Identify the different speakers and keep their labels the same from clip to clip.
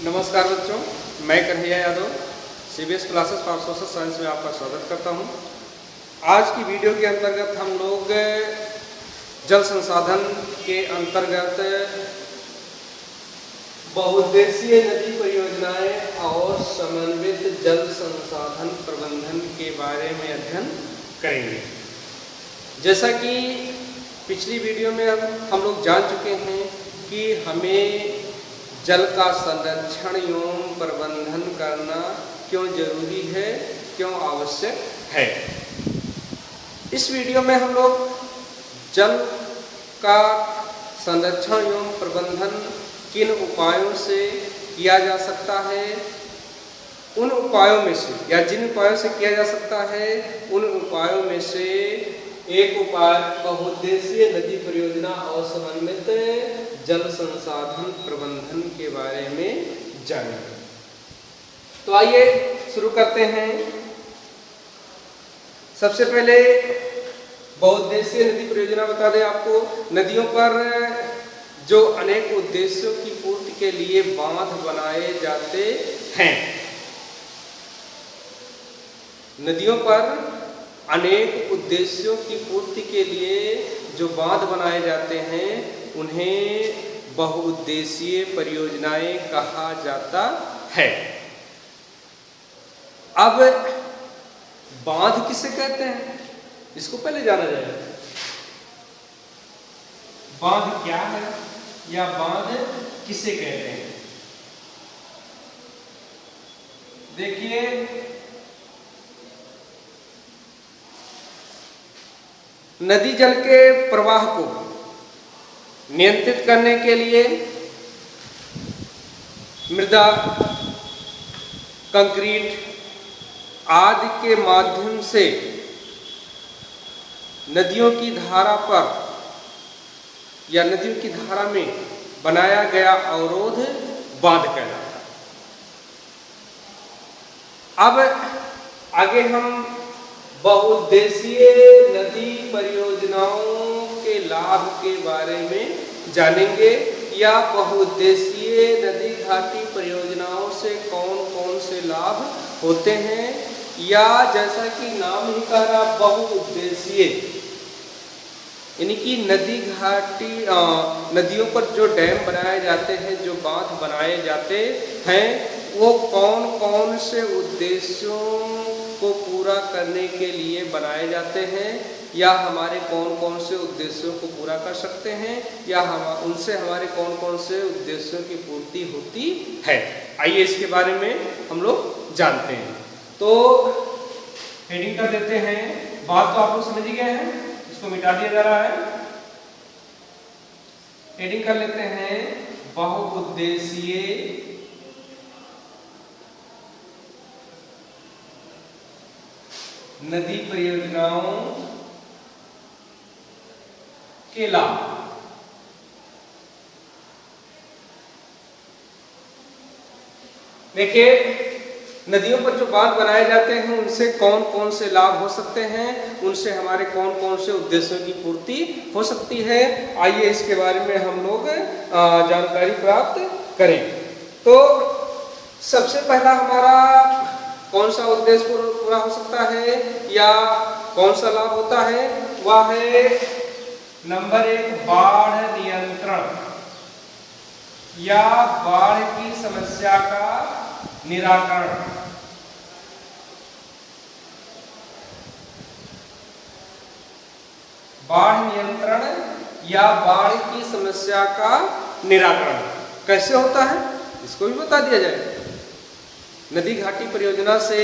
Speaker 1: नमस्कार बच्चों, मैं Kanhaiya Yadav CBS classes for social science में आपका स्वागत करता हूं। आज की वीडियो के अंतर्गत हम लोग जल संसाधन के अंतर्गत बहुउद्देशीय नदी परियोजनाएं और समन्वित जल संसाधन प्रबंधन के बारे में अध्ययन करेंगे। जैसा कि पिछली वीडियो में हम लोग जान चुके हैं कि हमें जल का संरक्षण एवं प्रबंधन करना क्यों जरूरी है, क्यों आवश्यक है। इस वीडियो में हम लोग जल का संरक्षण एवं प्रबंधन किन उपायों से किया जा सकता है, उन उपायों में से या जिन उपायों से किया जा सकता है उन उपायों में से एक उपाय बहुउद्देशीय नदी परियोजना और समन्वित जल संसाधन प्रबंधन के बारे में जानेंगे। तो आइए शुरू करते हैं। सबसे पहले बहुउद्देशीय नदी परियोजना बता दें आपको। नदियों पर जो अनेक उद्देश्यों की पूर्ति के लिए बांध बनाए जाते हैं, नदियों पर अनेक उद्देश्यों की पूर्ति के लिए जो बांध बनाए जाते हैं उन्हें बहुउद्देशीय परियोजनाएं कहा जाता है। अब बांध किसे कहते हैं, इसको पहले जाना जाएगा। बांध क्या है या बांध किसे कहते हैं। देखिए, नदी जल के प्रवाह को नियंत्रित करने के लिए मृदा, कंक्रीट आदि के माध्यम से नदियों की धारा पर या नदियों की धारा में बनाया गया अवरोध बांध कहलाता है। अब आगे हम बहुउद्देशीय नदी परियोजनाओं के लाभ के बारे में जानेंगे या बहुउद्देशीय नदी घाटी परियोजनाओं से कौन कौन से लाभ होते हैं, या जैसा कि नाम ही कह रहा बहुउद्देशीय, यानी कि नदी घाटी नदियों पर जो डैम बनाए जाते हैं, जो बांध बनाए जाते हैं, वो कौन कौन से उद्देश्यों को पूरा करने के लिए बनाए जाते हैं, या हमारे कौन कौन से उद्देश्यों को पूरा कर सकते हैं, या उनसे हमारे कौन कौन से उद्देश्यों की पूर्ति होती है। आइए इसके बारे में हम लोग जानते हैं। तो हेडिंग कर देते हैं। बात तो आप लोग समझ ही गए हैं, इसको मिटा दिया जा रहा है। हेडिंग कर लेते हैं बहुउद्देशीय नदी परियोजनाओं के लाभ। देखिए, नदियों पर जो बांध बनाए जाते हैं उनसे कौन कौन से लाभ हो सकते हैं, उनसे हमारे कौन कौन से उद्देश्यों की पूर्ति हो सकती है। आइए इसके बारे में हम लोग जानकारी प्राप्त करें। तो सबसे पहला हमारा कौन सा उद्देश्य पूरा हो सकता है या कौन सा लाभ होता है, वह है नंबर 1 बाढ़ नियंत्रण या बाढ़ की समस्या का निराकरण। बाढ़ नियंत्रण या बाढ़ की समस्या का निराकरण कैसे होता है, इसको भी बता दिया जाए। नदी घाटी परियोजना से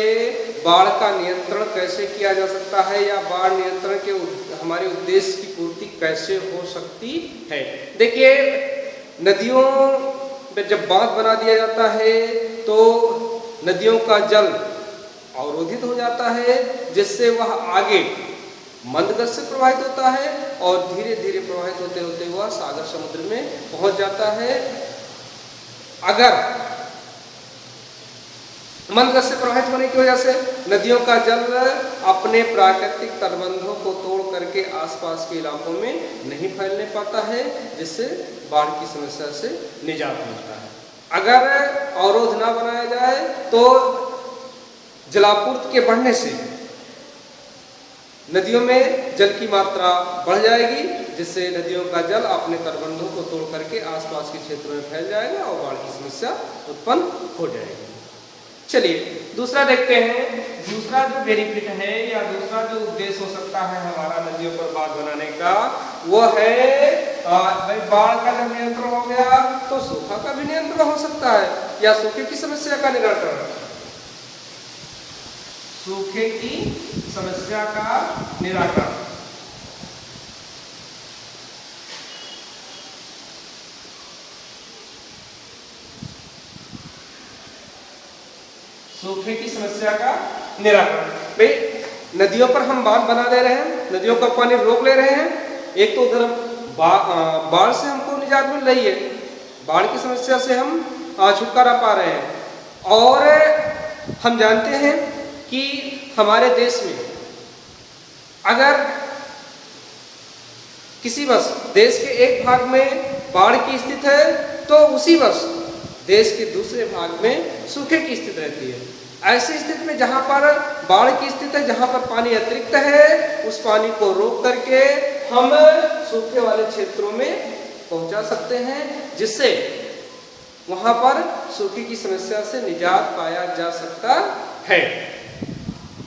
Speaker 1: बाढ़ का नियंत्रण कैसे किया जा सकता है, या बाढ़ नियंत्रण के हमारे उद्देश्य की पूर्ति कैसे हो सकती है। देखिए, नदियों में जब बांध बना दिया जाता है तो नदियों का जल अवरोधित हो जाता है, जिससे वह आगे मंद गति से प्रवाहित होता है और धीरे धीरे प्रवाहित होते होते वह सागर समुद्र में पहुंच जाता है। अगर मंद गति से प्रवाहित होने की वजह से नदियों का जल अपने प्राकृतिक तटबंधों को तोड़ करके आसपास के इलाकों में नहीं फैलने पाता है, जिससे बाढ़ की समस्या से निजात मिलता है। अगर अवरोध ना बनाया जाए तो जलापूर्ति के बढ़ने से नदियों में जल की मात्रा बढ़ जाएगी, जिससे नदियों का जल अपने तटबंधों को तोड़ करके आसपास के क्षेत्रों में फैल जाएगा और बाढ़ की समस्या उत्पन्न हो जाएगी। चलिए दूसरा देखते हैं। दूसरा जो बेनिफिट है या दूसरा जो उद्देश्य हो सकता है हमारा नदियों पर बांध बनाने का, वो है भाई बाढ़ का जब नियंत्रण हो गया तो सूखा का भी नियंत्रण हो सकता है, या सूखे की समस्या का निराकरण। सूखे की समस्या का निराकरण। सूखे की समस्या का निराकरण। भाई नदियों पर हम बांध बना दे रहे हैं, नदियों का पानी रोक ले रहे हैं, एक तो उधर बाढ़ से हमको निजात मिल रही है, बाढ़ की समस्या से हम छुटकारा पा रहे हैं, और हम जानते हैं कि हमारे देश में अगर किसी वर्ष देश के एक भाग में बाढ़ की स्थिति है तो उसी वर्ष देश के दूसरे भाग में सूखे की स्थिति रहती है। ऐसी स्थिति में जहां पर बाढ़ की स्थिति है, जहां पर पानी अतिरिक्त है, उस पानी को रोक करके हम सूखे वाले क्षेत्रों में पहुंचा सकते हैं, जिससे वहां पर सूखे की समस्या से निजात पाया जा सकता है।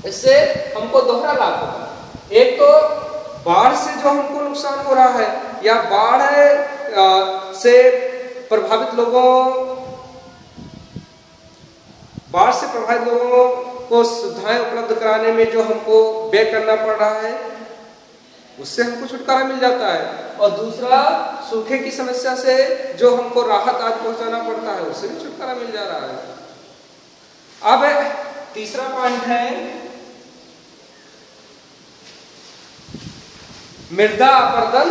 Speaker 1: इससे हमको दोहरा लाभ होगा। एक तो बाढ़ से जो हमको नुकसान हो रहा है या बाढ़ से प्रभावित लोगों को सुविधाएं उपलब्ध कराने में जो हमको व्यय करना पड़ रहा है, उससे हमको छुटकारा मिल जाता है, और दूसरा सूखे की समस्या से जो हमको राहत आज पहुंचाना पड़ता है, उससे भी छुटकारा मिल जा रहा है। अब तीसरा पॉइंट है मृदा अपर्दन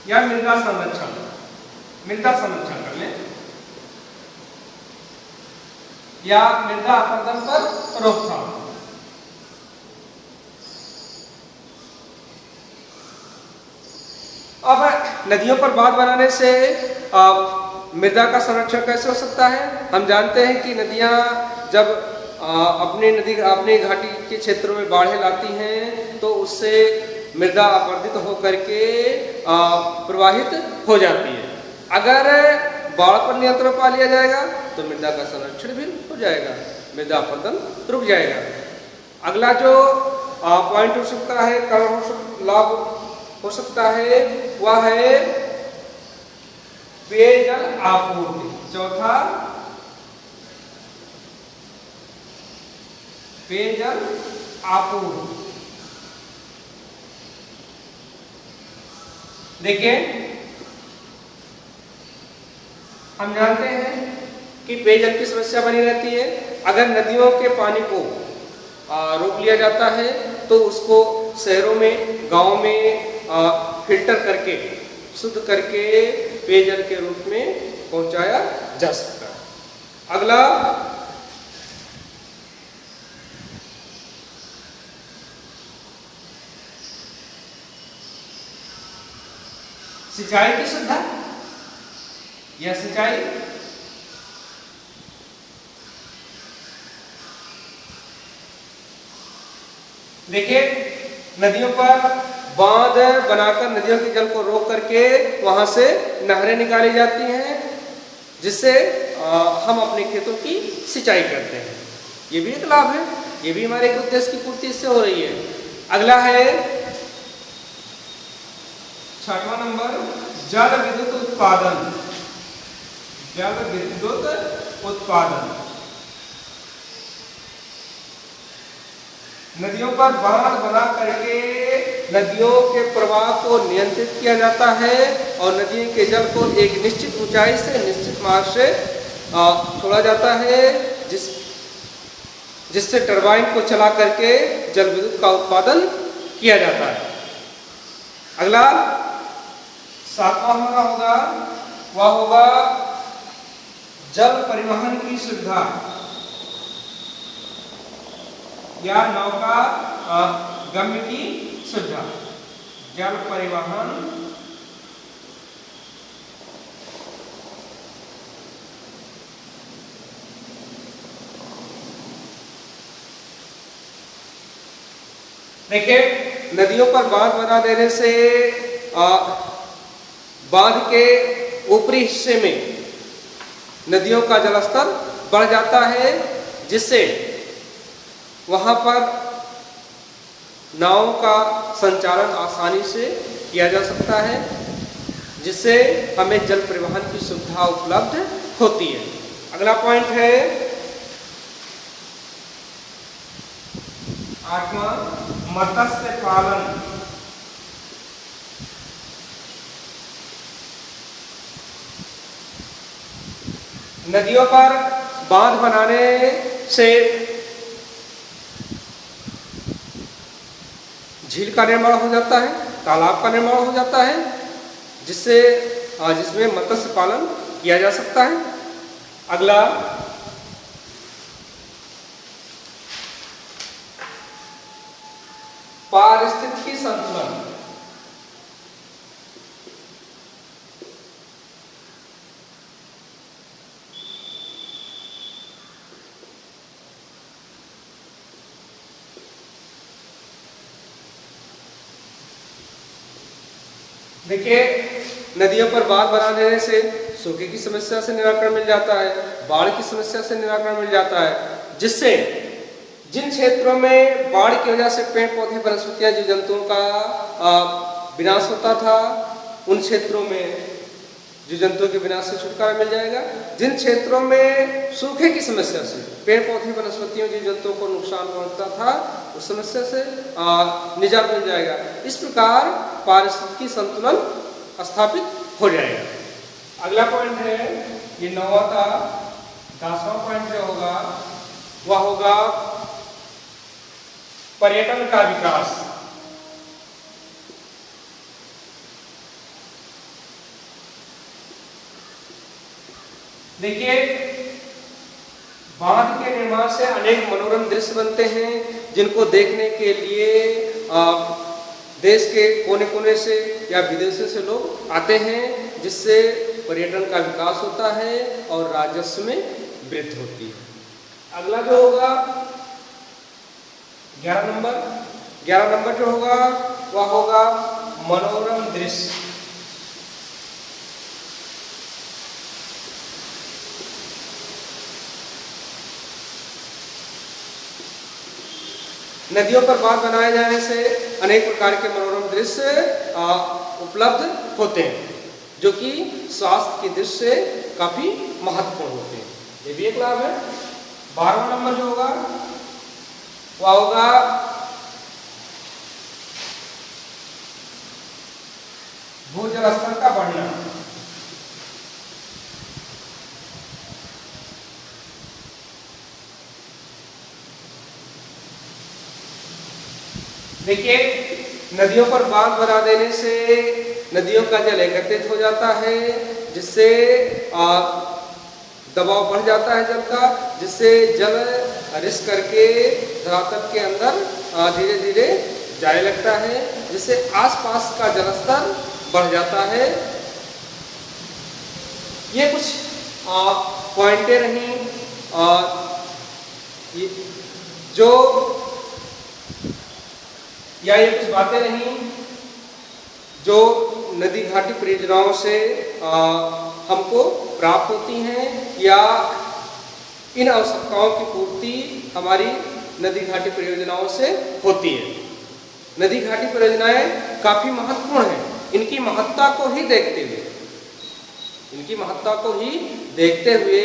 Speaker 1: या मृदा संरक्षण। मृदा संरक्षण कर ले या मृदा अपर्दन पर रोकथाम। अब नदियों पर बांध बनाने से मृदा का संरक्षण कैसे हो सकता है? हम जानते हैं कि नदियां जब अपने घाटी के क्षेत्रों में बाढ़ें लाती हैं तो उससे मृदा अपरदित होकर के प्रवाहित हो जाती है। अगर बाढ़ पर नियंत्रण पा लिया जाएगा तो मृदा का संरक्षण भी हो जाएगा, मृदा अपरदन रुक जाएगा। अगला जो पॉइंट हो सकता है, कारण लाभ हो सकता है, वह है पेयजल आपूर्ति। चौथा पेयजल आपूर्ति। देखिए हम जानते हैं कि पेयजल की समस्या बनी रहती है। अगर नदियों के पानी को रोक लिया जाता है तो उसको शहरों में, गांव में फिल्टर करके, शुद्ध करके पेयजल के रूप में पहुंचाया जा सकता है। अगला सिंचाई की सुविधा या सिंचाई। देखिए नदियों पर बांध बनाकर नदियों के जल को रोक करके वहां से नहरें निकाली जाती हैं, जिससे हम अपने खेतों की सिंचाई करते हैं। ये भी एक लाभ है, ये भी हमारे एक उद्देश्य की पूर्ति इससे हो रही है। अगला है 6वां नंबर, जल विद्युत उत्पादन। जल विद्युत उत्पादन। नदियों पर बांध बना करके नदियों के प्रवाह को नियंत्रित किया जाता है और नदी के जल को एक निश्चित ऊंचाई से, निश्चित मार्ग से छोड़ा जाता है, जिससे टरबाइन को चला करके जल विद्युत का उत्पादन किया जाता है। अगला 7वां होगा, वह होगा जल परिवहन की सुविधा या नौका गम्य की सुविधा। जल परिवहन देखिए, नदियों पर बांध बना देने से बांध के ऊपरी हिस्से में नदियों का जलस्तर बढ़ जाता है, जिससे वहां पर नावों का संचालन आसानी से किया जा सकता है, जिससे हमें जल परिवहन की सुविधा उपलब्ध होती है। अगला पॉइंट है 8वां, मत्स्य पालन। नदियों पर बांध बनाने से झील का निर्माण हो जाता है, तालाब का निर्माण हो जाता है, जिसमें मत्स्य पालन किया जा सकता है। अगला पारिस्थितिकी संतुलन। देखिए, नदियों पर बांध बना देने से सूखे की समस्या से निराकरण मिल जाता है, बाढ़ की समस्या से निराकरण मिल जाता है, जिससे जिन क्षेत्रों में बाढ़ की वजह से पेड़ पौधे वनस्पतियां जीव जंतुओं का विनाश होता था, उन क्षेत्रों में जीव जंतुओं के विनाश से छुटकारा मिल जाएगा। जिन क्षेत्रों में सूखे की समस्या से पेड़ पौधे वनस्पतियों जीव जंतुओं को नुकसान पहुंचता था, उस समस्या से निजात मिल जाएगा। इस प्रकार पारिस्थितिकी संतुलन स्थापित हो जाएगा। अगला पॉइंट है, ये 9वां था। 10वां पॉइंट जो होगा वह होगा पर्यटन का विकास। देखिए, बांध के निर्माण से अनेक मनोरम दृश्य बनते हैं, जिनको देखने के लिए देश के कोने कोने से या विदेशों से लोग आते हैं, जिससे पर्यटन का विकास होता है और राजस्व में वृद्धि होती है। अगला जो होगा 11 नंबर जो होगा वह होगा मनोरम दृश्य। नदियों पर बांध बनाए जाने से अनेक प्रकार के मनोरम दृश्य उपलब्ध होते हैं, जो कि स्वास्थ्य की दृष्टि से काफी महत्वपूर्ण होते हैं। ये भी एक लाभ है। 12वां नंबर जो होगा वह होगा भूजल स्तर का बढ़ना। देखिए, नदियों पर बांध बना देने से नदियों का जल एकत्रित हो जाता है, जिससे दबाव बढ़ जाता है जल का, जिससे जल रिस करके धरातल के अंदर धीरे धीरे जाने लगता है, जिससे आसपास का जलस्तर बढ़ जाता है। ये कुछ पॉइंटें रहीं जो या ये कुछ बातें रहीं जो नदी घाटी परियोजनाओं से हमको प्राप्त होती हैं, या इन आवश्यकताओं की पूर्ति हमारी नदी घाटी परियोजनाओं से होती है। नदी घाटी परियोजनाएं काफी महत्वपूर्ण हैं। इनकी महत्ता को ही देखते हुए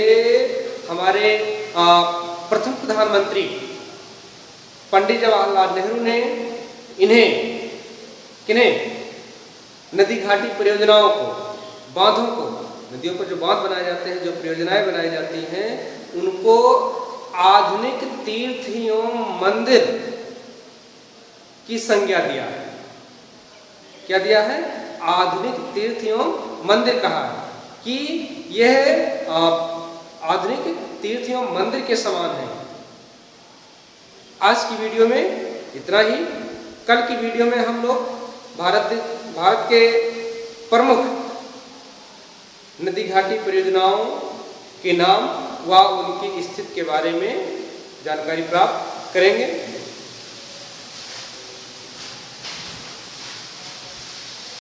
Speaker 1: हमारे प्रथम प्रधानमंत्री पंडित जवाहरलाल नेहरू ने किन्हें नदी घाटी परियोजनाओं को, बांधों को, नदियों पर जो बांध बनाए जाते हैं, जो परियोजनाएं बनाई जाती हैं, उनको आधुनिक तीर्थ एवं मंदिर की संज्ञा दिया है। क्या दिया है? आधुनिक तीर्थ एवं मंदिर कहा है कि यह आधुनिक तीर्थ एवं मंदिर के समान है। आज की वीडियो में इतना ही। कल की वीडियो में हम लोग भारत के प्रमुख नदी घाटी परियोजनाओं के नाम व उनकी स्थिति के बारे में जानकारी प्राप्त करेंगे।